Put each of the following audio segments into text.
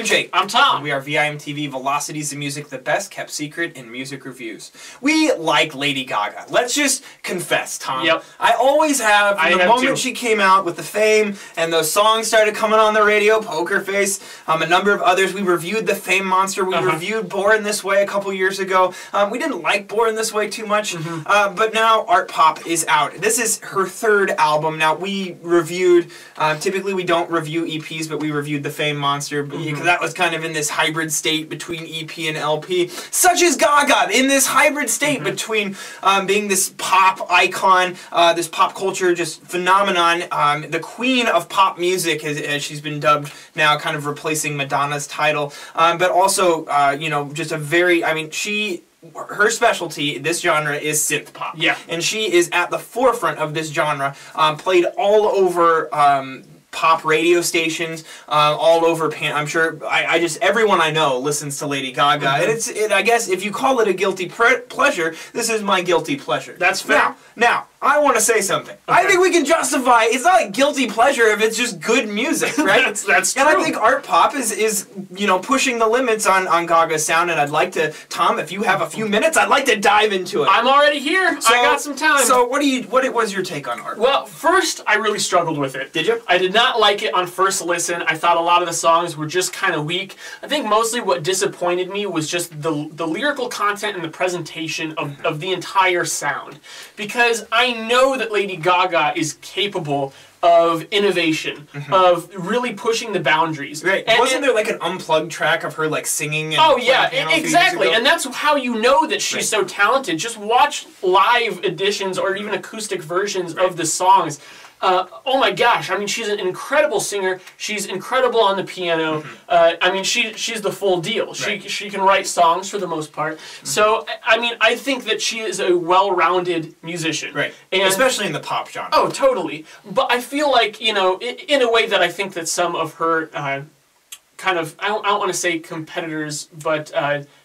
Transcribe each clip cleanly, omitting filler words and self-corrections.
Jake. I'm Tom. And we are VIMTV Velocities of Music, the best kept secret in music reviews. We like Lady Gaga. Let's just confess, Tom. Yep. I always have. From the moment she came out with the Fame and those songs started coming on the radio, Poker Face, a number of others. We reviewed the Fame Monster. We reviewed Born This Way a couple years ago. We didn't like Born This Way too much, but now Artpop is out. This is her third album. Now, we reviewed, typically we don't review EPs, but we reviewed the Fame Monster, because that was kind of in this hybrid state between EP and LP. Such as Gaga, in this hybrid state between being this pop icon, this pop culture just phenomenon, the queen of pop music, as she's been dubbed now, kind of replacing Madonna's title, but also, you know, just a very, I mean, her specialty, this genre, is synth pop. Yeah. And she is at the forefront of this genre, played all over pop radio stations, all over, I'm sure, I just, everyone I know listens to Lady Gaga, and I guess if you call it a guilty pleasure, this is my guilty pleasure. That's fair. Now, I want to say something. I think we can justify, it's not a guilty pleasure if it's just good music, right? that's true. And I think Artpop is, you know, pushing the limits on Gaga's sound, and I'd like to, Tom, if you have a few minutes, I'd like to dive into it. I'm already here. I got some time. So what was your take on Artpop? Well, first, I really struggled with it. Did you? I did not like it on first listen. I thought a lot of the songs were just kind of weak. I think mostly what disappointed me was just the lyrical content and the presentation of the entire sound. Because I know that Lady Gaga is capable of innovation, of really pushing the boundaries. Right. Wasn't there like an unplugged track of her like singing? And oh yeah, exactly. And that's how you know that she's so talented. Just watch live editions or even acoustic versions of the songs. Oh my gosh, I mean, she's an incredible singer. She's incredible on the piano. I mean, she's the full deal. She can write songs for the most part. So, I mean, I think that she is a well-rounded musician. Right. And especially in the pop genre. Oh, totally. But I feel like, you know, in a way that I think that some of her kind of, I don't want to say competitors, but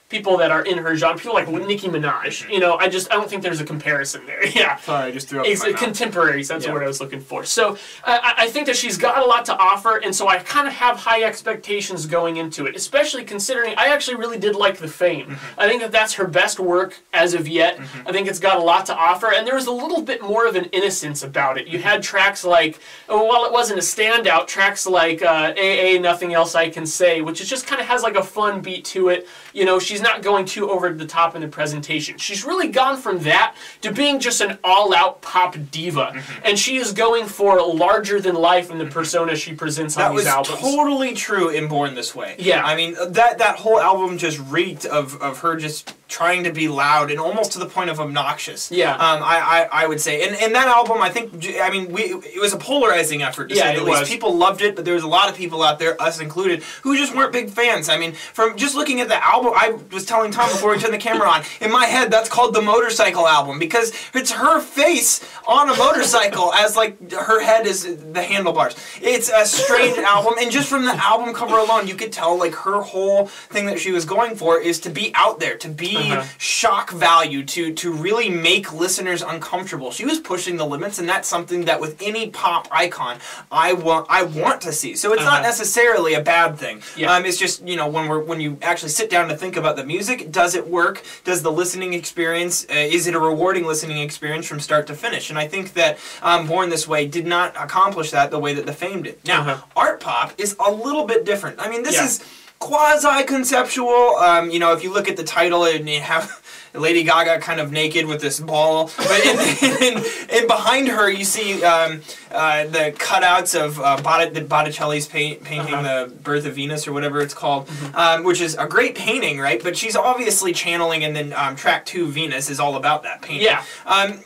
people that are in her genre, people like Nicki Minaj, you know, I don't think there's a comparison there. Yeah. Sorry, I just threw up it's contemporaries, that's the word I was looking for. So I think that she's got a lot to offer, and so I kind of have high expectations going into it, especially considering I actually really did like the Fame. I think that that's her best work as of yet. I think it's got a lot to offer, and there was a little bit more of an innocence about it. You had tracks like, while it wasn't a standout, tracks like AA, Nothing Else I Can Say, which is just kind of has like a fun beat to it. You know, she's not going too over the top in the presentation. She's really gone from that to being just an all-out pop diva. And she is going for larger than life in the persona she presents on these albums. That was totally true in Born This Way. Yeah. I mean, that whole album just reeked of her just trying to be loud and almost to the point of obnoxious. Yeah. I would say. And that album, I think, I mean, it was a polarizing effort, to say the least. People loved it, but there was a lot of people out there, us included, who just weren't big fans. I mean, from just looking at the album, I was telling Tom before we turned the camera on, in my head, that's called the Motorcycle album, because it's her face on a motorcycle as, like, her head is the handlebars. It's a strange album, and just from the album cover alone, you could tell, like, her whole thing that she was going for is to be out there, to be shock value, to really make listeners uncomfortable. She was pushing the limits, and that's something that with any pop icon, I want to see. So it's not necessarily a bad thing. It's just, you know, when you actually sit down to think about the music, does it work? Does the listening experience, is it a rewarding listening experience from start to finish? And I think that Born This Way did not accomplish that the way that the Fame did. Now, Artpop is a little bit different. I mean, this is quasi-conceptual. You know, if you look at the title and you have Lady Gaga kind of naked with this ball, but and behind her you see the cutouts of Botticelli's painting The Birth of Venus, or whatever it's called, which is a great painting, right? But she's obviously channeling, and then track 2, Venus, is all about that painting. Yeah.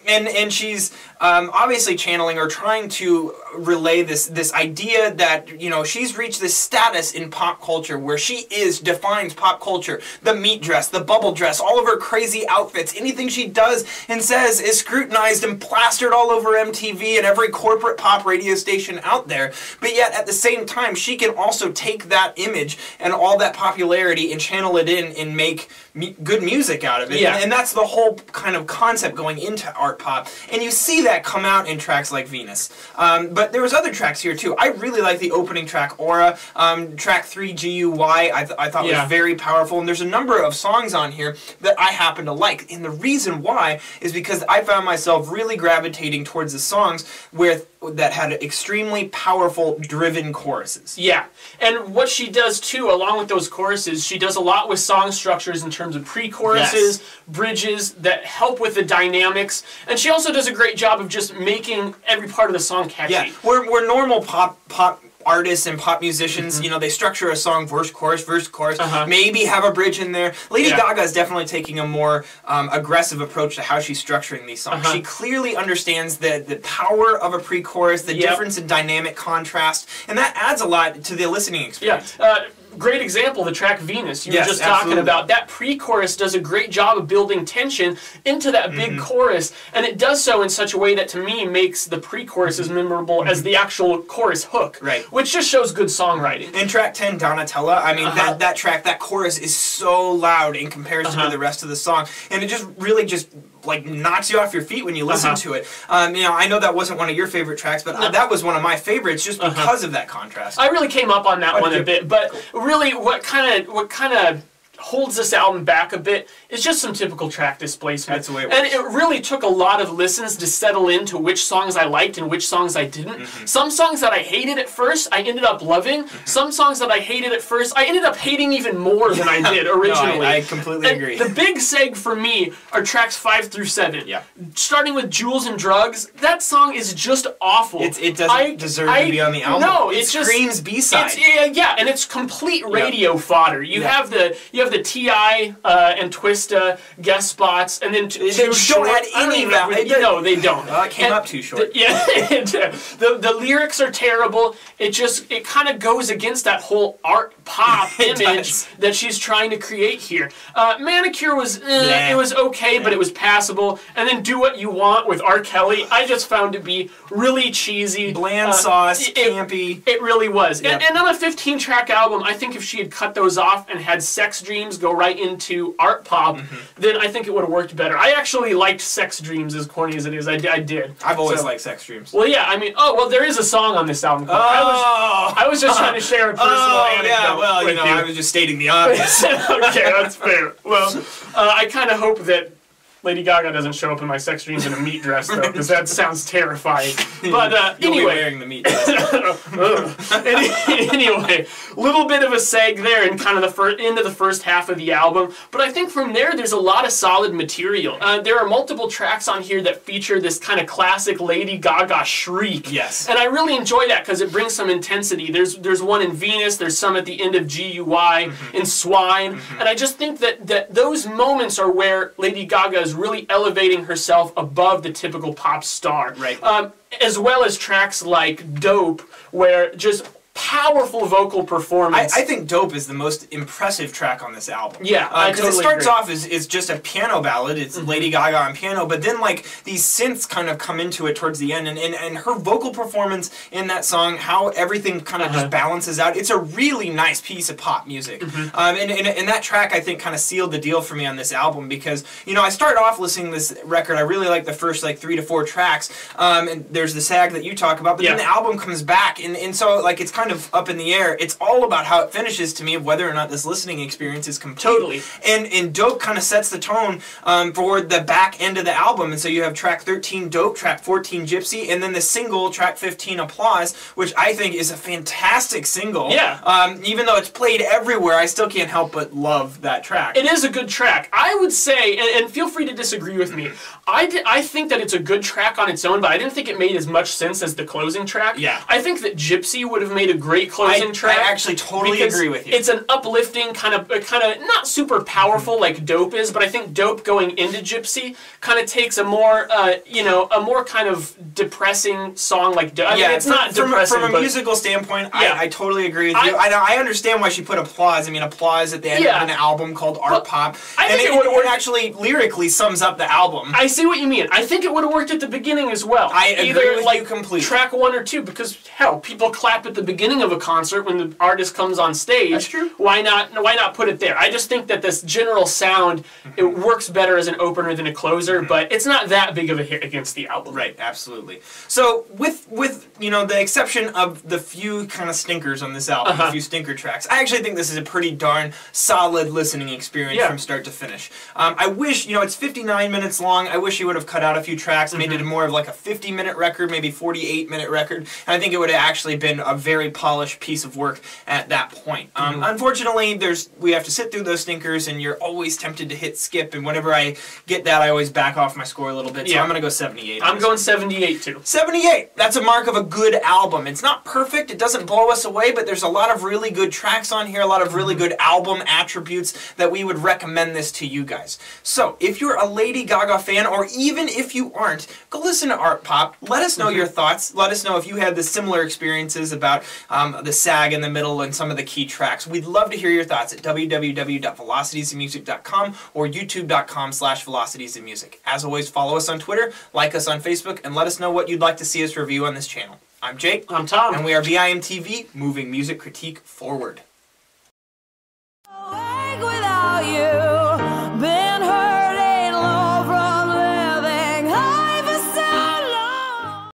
And she's obviously channeling or trying to relay this idea that, you know, she's reached this status in pop culture where she defines pop culture. The meat dress, the bubble dress, all of her crazy outfits, anything she does and says is scrutinized and plastered all over MTV and every corporate pop radio station out there. But yet, at the same time, she can also take that image and all that popularity and channel it in and make good music out of it. Yeah. And that's the whole kind of concept going into Artpop. And you see that come out in tracks like Venus. But But there was other tracks here too. I really like the opening track, Aura. Track 3, GUY, I thought was very powerful. And there's a number of songs on here that I happen to like. And the reason why is because I found myself really gravitating towards the songs that had extremely powerful, driven choruses. Yeah, and what she does too, along with those choruses, she does a lot with song structures in terms of pre-choruses, bridges that help with the dynamics, and she also does a great job of just making every part of the song catchy. Yeah, we're normal pop artists and pop musicians, you know, they structure a song verse, chorus, maybe have a bridge in there. Lady Gaga is definitely taking a more aggressive approach to how she's structuring these songs. She clearly understands the power of a pre-chorus, the difference in dynamic contrast, and that adds a lot to the listening experience. Great example, the track Venus you were just talking about. That pre-chorus does a great job of building tension into that big chorus, and it does so in such a way that to me makes the pre-chorus as memorable as the actual chorus hook, which just shows good songwriting. In track 10, Donatella, I mean, that track, that chorus is so loud in comparison to the rest of the song, and it just really just like knocks you off your feet when you listen to it. You know, I know that wasn't one of your favorite tracks, but that was one of my favorites just because of that contrast. I really came up on that one a bit, but really what kind of holds this album back a bit is just some typical track displacement. That's the way it works. And it really took a lot of listens to settle into which songs I liked and which songs I didn't. Some songs that I hated at first, I ended up loving. Some songs that I hated at first, I ended up hating even more than I did originally. No, I completely agree. The big seg for me are tracks 5 through 7. Starting with Jewels and Drugs, that song is just awful. It doesn't deserve to be on the album. No, it screams B-side. Yeah, and it's complete radio fodder. You have the T.I. and Twista guest spots, and then they don't add any value. No, they don't. Well, it came up too short. The lyrics are terrible. It kind of goes against that whole art pop image that she's trying to create here. Manicure was it was okay, but it was passable. And then Do What You Want with R. Kelly, I just found to be really cheesy, bland sauce, campy. It really was. And on a 15-track album, I think if she had cut those off and had Sex Dreams go right into Artpop, then I think it would have worked better. I actually liked Sex Dreams, as corny as it is. I did. I've always liked Sex Dreams. Well, yeah, I mean, there is a song on this album. I was just trying to share a personal anecdote. Yeah, well, you know, I was just stating the obvious. Okay, that's fair. Well, I kind of hope that Lady Gaga doesn't show up in my Sex Dreams in a meat dress, though, because that sounds terrifying. But You'll anyway, be wearing the meat dress. Anyway, little bit of a seg there in kind of into the first half of the album. But I think from there's a lot of solid material. There are multiple tracks on here that feature this kind of classic Lady Gaga shriek. Yes. And I really enjoy that because it brings some intensity. There's one in Venus. There's some at the end of GUY in Swine. And I just think that those moments are where Lady Gaga is really elevating herself above the typical pop star. Right. As well as tracks like Dope, where just powerful vocal performance. I think Dope is the most impressive track on this album. Yeah, I totally it starts agree. off as just a piano ballad. It's Lady Gaga on piano, but then like these synths kind of come into it towards the end, and her vocal performance in that song, how everything kind of just balances out. It's a really nice piece of pop music. And that track I think kind of sealed the deal for me on this album because, you know, I started off listening to this record. I really like the first like 3 to 4 tracks, and there's the sag that you talk about, but then the album comes back, and so like it's kind of up in the air. It's all about how it finishes to me of whether or not this listening experience is complete. Totally. And Dope kind of sets the tone for the back end of the album. And so you have track 13 Dope, track 14 Gypsy, and then the single track 15 Applause, which I think is a fantastic single. Yeah. Even though it's played everywhere, I still can't help but love that track. It is a good track. I would say, and feel free to disagree with me, I think that it's a good track on its own, but I didn't think it made as much sense as the closing track. Yeah. I think that Gypsy would have made a great closing track. I actually totally agree with you. It's an uplifting kind of not super powerful like Dope is, but I think Dope going into Gypsy kind of takes a more a more kind of depressing song like Dope. I mean, it's not depressing from a musical standpoint. I totally agree with you. I understand why she put Applause. I mean, Applause at the end of an album called Artpop, and it actually lyrically sums up the album. I see what you mean. I think it would have worked at the beginning as well. I agree with you completely. Track 1 or 2, because hell, people clap at the beginning beginning of a concert when the artist comes on stage. That's true. Why not put it there? I just think that this general sound, it works better as an opener than a closer, but it's not that big of a hit against the album. Right, absolutely. So with the exception of the few kind of stinkers on this album, a few stinker tracks, I actually think this is a pretty darn solid listening experience from start to finish. I wish, it's 59 minutes long. I wish he would have cut out a few tracks, made it more of like a 50-minute record, maybe 48-minute record, and I think it would have actually been a very polished piece of work at that point. Unfortunately, we have to sit through those stinkers, and you're always tempted to hit skip, and whenever I get that, I always back off my score a little bit, so I'm going to go 78. I'm going 78 too. 78! That's a mark of a good album. It's not perfect, it doesn't blow us away, but there's a lot of really good tracks on here, a lot of really good album attributes that we would recommend this to you guys. So, if you're a Lady Gaga fan, or even if you aren't, go listen to Artpop. Let us know your thoughts. Let us know if you had the similar experiences about the sag in the middle and some of the key tracks. We'd love to hear your thoughts at www.velocitiesofmusic.com or youtube.com/velocitiesofmusic. As always, follow us on Twitter, like us on Facebook, and let us know what you'd like to see us review on this channel. I'm Jake. I'm Tom. And we are BIMTV, moving music critique forward.